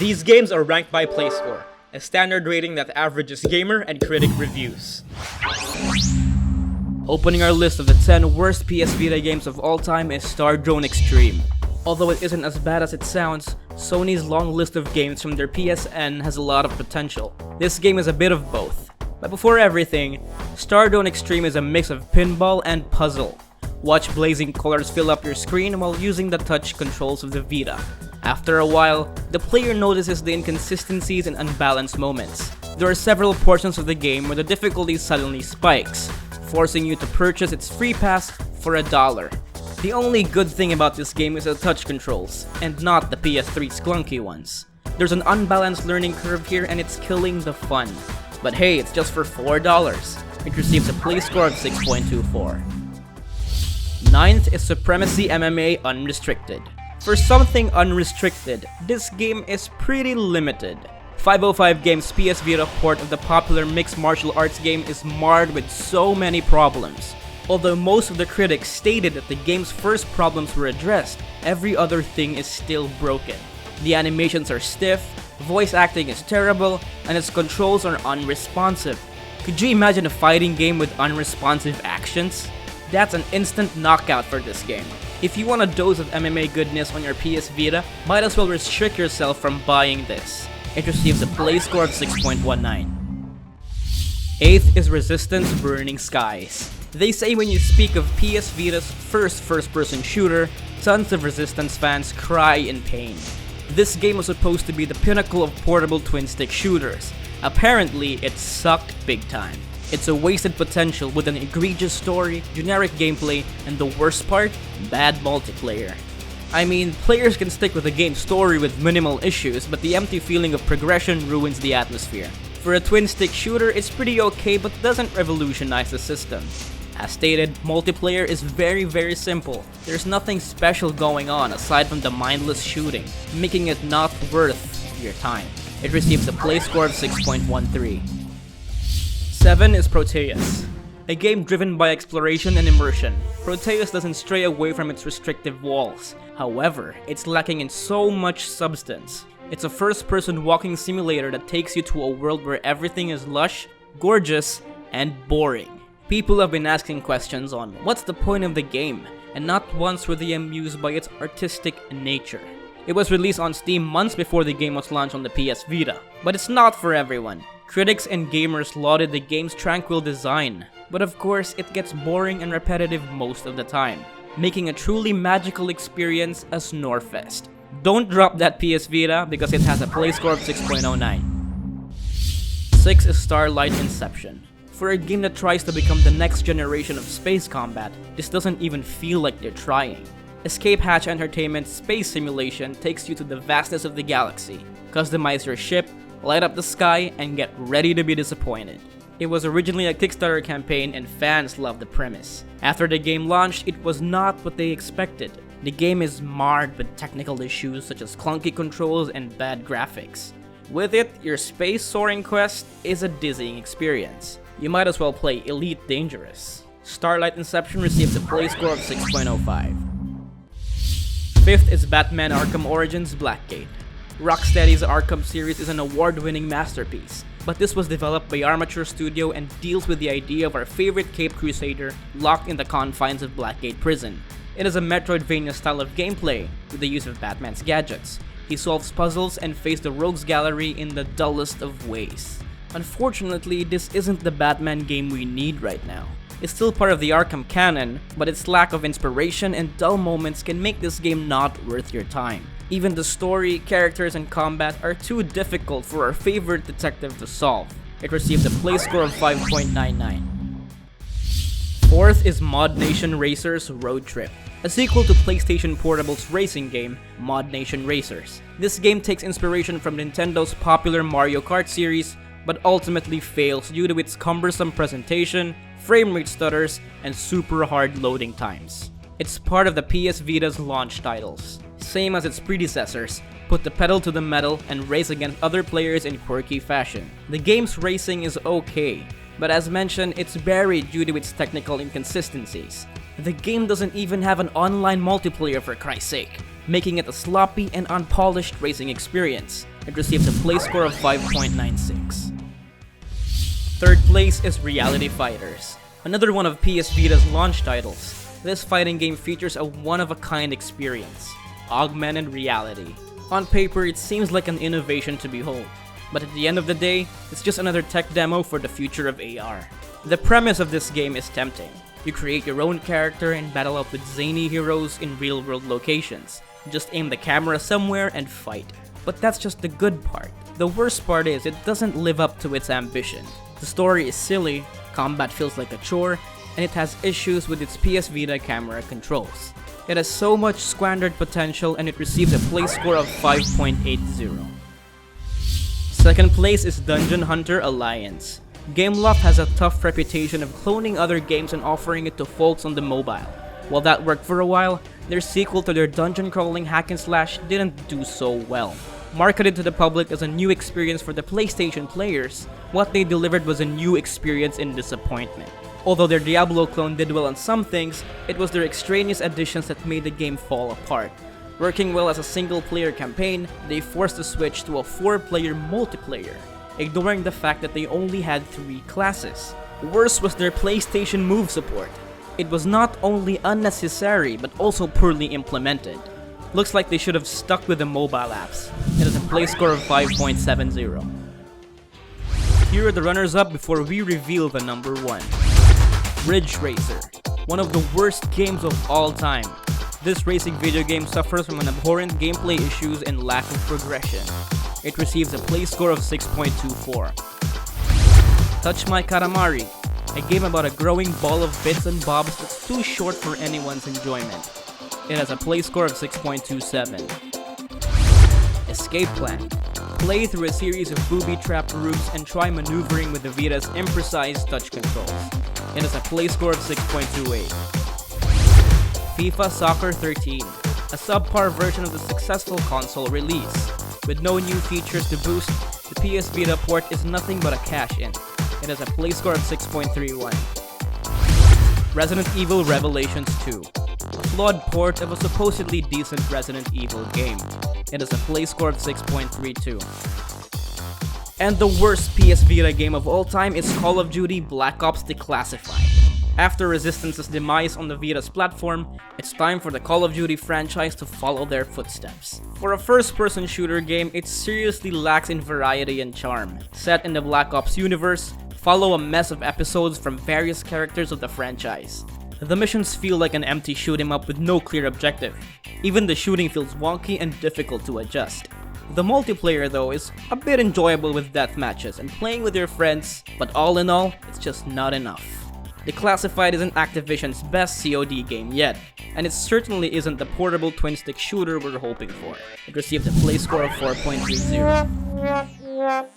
These games are ranked by PlayScore, a standard rating that averages gamer and critic reviews. Opening our list of the 10 worst PS Vita games of all time is Star Drone Extreme. Although it isn't as bad as it sounds, Sony's long list of games from their PSN has a lot of potential. This game is a bit of both. But before everything, Star Drone Extreme is a mix of pinball and puzzle. Watch blazing colors fill up your screen while using the touch controls of the Vita. After a while, the player notices the inconsistencies and unbalanced moments. There are several portions of the game where the difficulty suddenly spikes, forcing you to purchase its free pass for $1. The only good thing about this game is the touch controls, and not the PS3's clunky ones. There's an unbalanced learning curve here and it's killing the fun. But hey, it's just for $4. It receives a play score of 6.24. 9th is Supremacy MMA Unrestricted. For something unrestricted, this game is pretty limited. 505 Games' PS Vita port of the popular mixed martial arts game is marred with so many problems. Although most of the critics stated that the game's first problems were addressed, every other thing is still broken. The animations are stiff, voice acting is terrible, and its controls are unresponsive. Could you imagine a fighting game with unresponsive actions? That's an instant knockout for this game. If you want a dose of MMA goodness on your PS Vita, might as well restrict yourself from buying this. It receives a play score of 6.19. 8th is Resistance Burning Skies. They say when you speak of PS Vita's first-person shooter, tons of Resistance fans cry in pain. This game was supposed to be the pinnacle of portable twin-stick shooters. Apparently, it sucked big time. It's a wasted potential with an egregious story, generic gameplay, and the worst part, bad multiplayer. I mean, players can stick with the game's story with minimal issues, but the empty feeling of progression ruins the atmosphere. For a twin-stick shooter, it's pretty okay but doesn't revolutionize the system. As stated, multiplayer is very simple. There's nothing special going on aside from the mindless shooting, making it not worth your time. It receives a play score of 6.13. 7 is Proteus. A game driven by exploration and immersion, Proteus doesn't stray away from its restrictive walls. However, it's lacking in so much substance. It's a first-person walking simulator that takes you to a world where everything is lush, gorgeous, and boring. People have been asking questions on what's the point of the game, and not once were they amused by its artistic nature. It was released on Steam months before the game was launched on the PS Vita, but it's not for everyone. Critics and gamers lauded the game's tranquil design, but of course it gets boring and repetitive most of the time, making a truly magical experience a snorefest. Don't drop that PS Vita because it has a play score of 6.09. 6 is Starlight Inception. For a game that tries to become the next generation of space combat, this doesn't even feel like they're trying. Escape Hatch Entertainment's space simulation takes you to the vastness of the galaxy. Customize your ship, light up the sky, and get ready to be disappointed. It was originally a Kickstarter campaign and fans loved the premise. After the game launched, it was not what they expected. The game is marred with technical issues such as clunky controls and bad graphics. With it, your space soaring quest is a dizzying experience. You might as well play Elite Dangerous. Starlight Inception receives a play score of 6.05. 5th is Batman Arkham Origins Blackgate. Rocksteady's Arkham series is an award-winning masterpiece, but this was developed by Armature Studio and deals with the idea of our favorite Caped Crusader locked in the confines of Blackgate Prison. It is a Metroidvania style of gameplay with the use of Batman's gadgets. He solves puzzles and faces the rogues gallery in the dullest of ways. Unfortunately, this isn't the Batman game we need right now. It's still part of the Arkham canon, but its lack of inspiration and dull moments can make this game not worth your time. Even the story, characters, and combat are too difficult for our favorite detective to solve. It received a play score of 5.99. 4th is ModNation Racers Roadtrip, a sequel to PlayStation Portable's racing game, ModNation Racers. This game takes inspiration from Nintendo's popular Mario Kart series, but ultimately fails due to its cumbersome presentation, frame rate stutters, and super hard loading times. It's part of the PS Vita's launch titles. Same as its predecessors, put the pedal to the metal and race against other players in quirky fashion. The game's racing is okay, but as mentioned, it's buried due to its technical inconsistencies. The game doesn't even have an online multiplayer for Christ's sake, making it a sloppy and unpolished racing experience. It received a play score of 5.96. Third place is Reality Fighters, another one of PS Vita's launch titles. This fighting game features a one-of-a-kind experience, augmented reality. On paper, it seems like an innovation to behold, but at the end of the day, it's just another tech demo for the future of AR. The premise of this game is tempting. You create your own character and battle out with zany heroes in real-world locations. Just aim the camera somewhere and fight. But that's just the good part. The worst part is it doesn't live up to its ambition. The story is silly, combat feels like a chore, and it has issues with its PS Vita camera controls. It has so much squandered potential and it received a play score of 5.80. Second place is Dungeon Hunter Alliance. Gameloft has a tough reputation of cloning other games and offering it to folks on the mobile. While that worked for a while, their sequel to their dungeon crawling hack and slash didn't do so well. Marketed to the public as a new experience for the PlayStation players, what they delivered was a new experience in disappointment. Although their Diablo clone did well on some things, it was their extraneous additions that made the game fall apart. Working well as a single-player campaign, they forced the switch to a 4-player multiplayer, ignoring the fact that they only had 3 classes. Worse was their PlayStation Move support. It was not only unnecessary, but also poorly implemented. Looks like they should have stuck with the mobile apps. It has a play score of 5.70. Here are the runners-up before we reveal the number 1. Ridge Racer, one of the worst games of all time. This racing video game suffers from an abhorrent gameplay issues and lack of progression. It receives a play score of 6.24. Touch My Katamari, a game about a growing ball of bits and bobs that's too short for anyone's enjoyment. It has a play score of 6.27. Escape Plan. Play through a series of booby-trapped rooms and try maneuvering with the Vita's imprecise touch controls. It has a play score of 6.28. FIFA Soccer 13. A subpar version of the successful console release. With no new features to boost, the PS Vita port is nothing but a cash-in. It has a play score of 6.31. Resident Evil Revelations 2. A flawed port of a supposedly decent Resident Evil game. It has a play score of 6.32. And the worst PS Vita game of all time is Call of Duty Black Ops Declassified. After Resistance's demise on the Vita's platform, it's time for the Call of Duty franchise to follow their footsteps. For a first-person shooter game, it seriously lacks in variety and charm. Set in the Black Ops universe, follow a mess of episodes from various characters of the franchise. The missions feel like an empty shoot-em-up with no clear objective. Even the shooting feels wonky and difficult to adjust. The multiplayer though is a bit enjoyable with death matches and playing with your friends, but all in all, it's just not enough. Declassified isn't Activision's best COD game yet, and it certainly isn't the portable twin-stick shooter we're hoping for. It received a play score of 4.30.